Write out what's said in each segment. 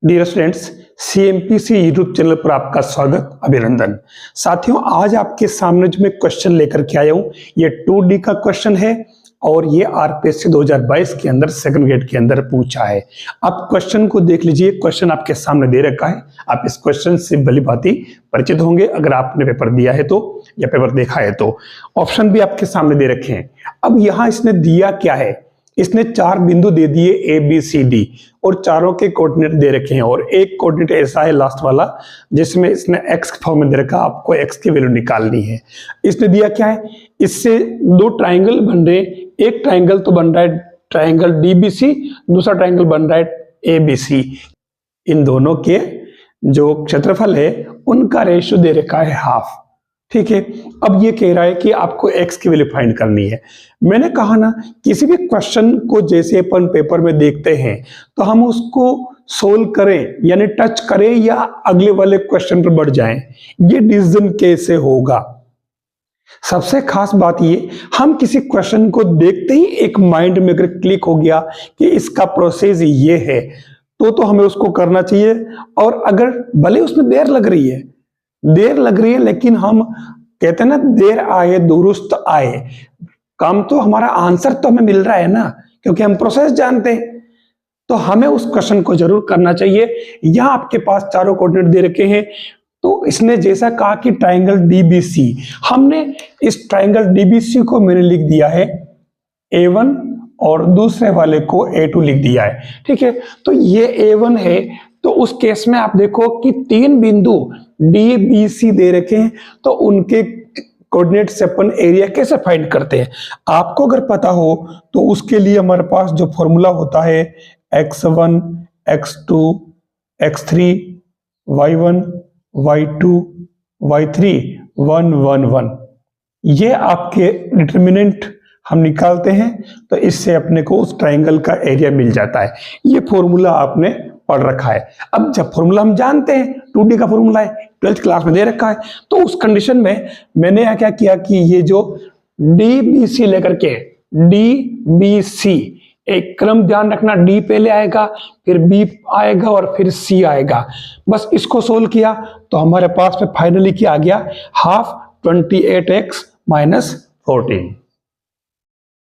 Dear students, सीएमपीसी YouTube channel पर आपका स्वागत, अभिनंदन। साथियों, आज आपके सामने जो मैं क्वेश्चन लेकर के आया हूं, ये 2D का क्वेश्चन है और ये आरपीएससी 2022 के अंदर सेकंड ग्रेड के अंदर पूछा है। आप क्वेश्चन को देख लीजिए, क्वेश्चन आपके सामने दे रखा है। आप इस क्वेश्चन से भली भांति परिचित होंगे अगर आपने पेपर दिया है तो, या पेपर देखा है तो। ऑप्शन भी आपके सामने दे रखे हैं। अब यहाँ इसने दिया क्या है, इसने 4 बिंदु दे दिए ए बी सी डी और चारों के कोऑर्डिनेट दे रखे हैं और एक कोऑर्डिनेट ऐसा है लास्ट वाला जिसमें इसने एक्स के फॉर्म में दे रखा, आपको एक्स की वैल्यू निकालनी है। इसने दिया क्या है, इससे 2 ट्राइंगल बन रहे। एक ट्राइंगल तो बन रहा है ट्राइंगल डीबीसी, दूसरा ट्राइंगल बन रहा है एबीसी। इन दोनों के जो क्षेत्रफल है उनका रेशियो दे रखा है हाफ। ठीक है, अब ये कह रहा है कि आपको x की वैल्यू फाइंड करनी है। मैंने कहा ना, किसी भी क्वेश्चन को जैसे अपन पेपर में देखते हैं तो हम उसको सोल्व करें यानी टच करें या अगले वाले क्वेश्चन पर बढ़ जाएं, ये डिसीजन कैसे होगा। सबसे खास बात ये, हम किसी क्वेश्चन को देखते ही एक माइंड में अगर क्लिक हो गया कि इसका प्रोसेस ये है तो हमें उसको करना चाहिए। और अगर भले उसमें देर लग रही है लेकिन हम कहते हैं ना, देर आए दुरुस्त आए। काम तो हमारा आंसर तो हमें मिल रहा है ना, क्योंकि हम प्रोसेस जानते हैं, तो हमें उस क्वेश्चन को जरूर करना चाहिए। यहां आपके पास चारों कोऑर्डिनेट दे रखे हैं, तो इसने जैसा कहा कि ट्राइंगल डीबीसी, हमने इस ट्राइंगल डीबीसी को मैंने लिख दिया है A1 और दूसरे वाले को A2 लिख दिया है। ठीक है, तो ये A1 है, तो उस केस में आप देखो कि 3 बिंदु डी बी सी दे रखे हैं, तो उनके कोऑर्डिनेट से अपन एरिया कैसे फाइंड करते हैं। आपको अगर पता हो तो उसके लिए हमारे पास जो फॉर्मूला होता है x1 x2 x3 y1 y2 y3 1 1 1, ये आपके डिटरमिनेंट हम निकालते हैं, तो इससे अपने को उस ट्राइंगल का एरिया मिल जाता है। ये फॉर्मूला आपने पढ़ रखा है। अब जब फॉर्मूला हम जानते हैं, 2D का फॉर्मूला है, 12th क्लास में दे रखा है, तो उस कंडीशन में मैंने यहाँ क्या किया कि ये जो DBC लेकर के DBC, एक क्रम ध्यान रखना, D पहले आएगा, फिर B आएगा और फिर C आएगा। बस इसको सोल्व किया तो हमारे पास में फाइनली क्या आ गया, हाफ 28x - 14।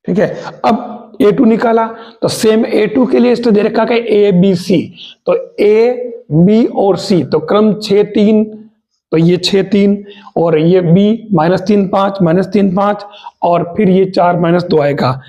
ठीक है, अब A2 निकाला तो सेम A2 के लिए इसने दे रखा है A B C, तो A B और C, तो क्रम 6 3, तो ये 6 3 और ये B -3 5 -3 5 और फिर ये 4 -2 आएगा,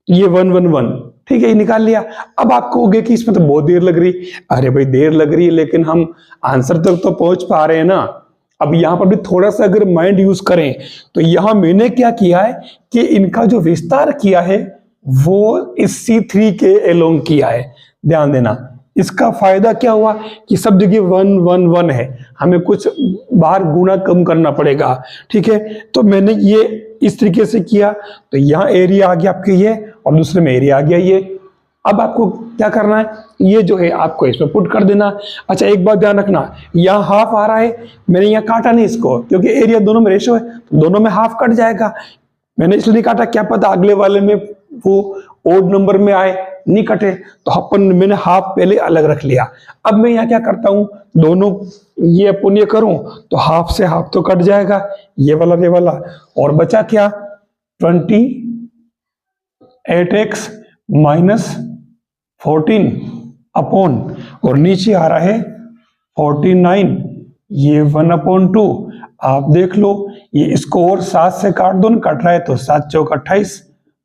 ये 1 1 1। ठीक है, ये निकाल लिया। अब आप कहोगे कि इसमें तो बहुत देर लग रही। अरे भाई, देर लग रही है लेकिन हम आंसर तक तो पहुंच पा रहे हैं ना। अब यहां पर भी थोड़ा सा अगर माइंड यूज करें तो यहां मैंने क्या किया है कि इनका जो विस्तार किया है वो इस C3 के एलोंग किया है। ध्यान देना, इसका फायदा क्या हुआ कि सब जगह 1 1 1 है, हमें कुछ बाहर गुना कम करना पड़ेगा। ठीक है, तो मैंने ये इस तरीके से किया, तो यहाँ एरिया आ गया आपके ये और दूसरे में एरिया आ गया ये। अब आपको क्या करना है, ये जो है आपको इसमें पुट कर देना। अच्छा, एक बात ध्यान रखना, यहाँ हाफ आ रहा है, मैंने यहाँ काटा नहीं इसको क्योंकि एरिया दोनों में रेशो है, तो दोनों में हाफ कट जाएगा। मैंने इसलिए नहीं काटा, क्या पता अगले वाले में वो ओड नंबर में आए, नहीं कटे, तो मैंने हाफ पहले अलग रख लिया। अब मैं यहाँ क्या करता हूँ, दोनों ये अपन ये करूं तो हाफ से हाफ तो कट जाएगा, ये वाला, और बचा क्या 28x - 14 अपॉन, और नीचे आ रहा है 49, ये 1/2। आप देख लो, ये इसको और 7 से काट दो ना, कट रहा है तो 7 चौक 28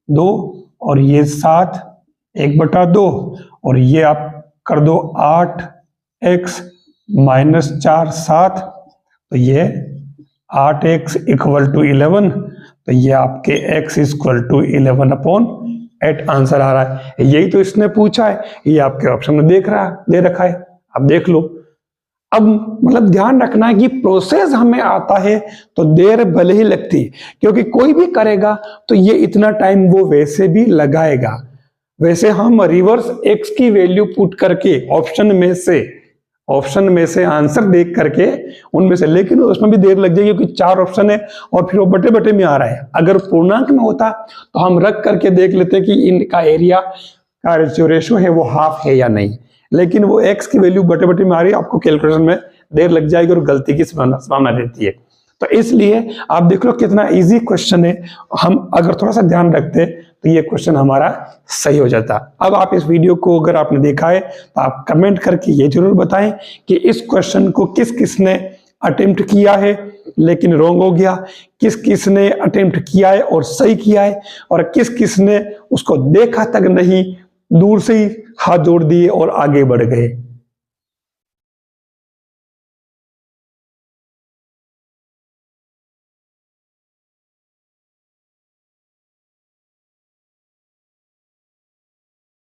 2, और ये 7 1/2, और ये आप कर दो 8x - 4 7, तो ये 8x = 11, तो ये आपके x = 11/8 आंसर आ रहा है। यही तो इसने पूछा है, ये आपके ऑप्शन में दे रखा है, आप देख लो। अब मतलब ध्यान रखना है कि प्रोसेस हमें आता है तो देर भले ही लगती, क्योंकि कोई भी करेगा तो ये इतना टाइम वो वैसे भी लगाएगा। वैसे हम रिवर्स x की वैल्यू पुट करके ऑप्शन में से आंसर देख करके उनमें से, लेकिन उसमें भी देर लग जाएगी क्योंकि 4 ऑप्शन है और फिर वो बटे बटे में आ रहा है। अगर पूर्णांक में होता तो हम रख करके देख लेते कि इनका एरिया का जो रेशो है वो हाफ है या नहीं, लेकिन वो x की वैल्यू बटे बटे में आ रही है, आपको कैलकुलेशन में देर लग जाएगी और गलती की संभावना रहती है। तो इसलिए आप देख लो कितना इजी क्वेश्चन है, हम अगर थोड़ा सा ध्यान रखते तो ये क्वेश्चन हमारा सही हो जाता। अब आप इस वीडियो को अगर आपने देखा है तो आप कमेंट करके ये जरूर बताएं कि इस क्वेश्चन को किस किसने अटेम्प्ट किया है लेकिन रॉन्ग हो गया, किस किसने अटेम्प्ट किया है और सही किया है, और किस किसने उसको देखा तक नहीं, दूर से ही हाथ जोड़ दिए और आगे बढ़ गए।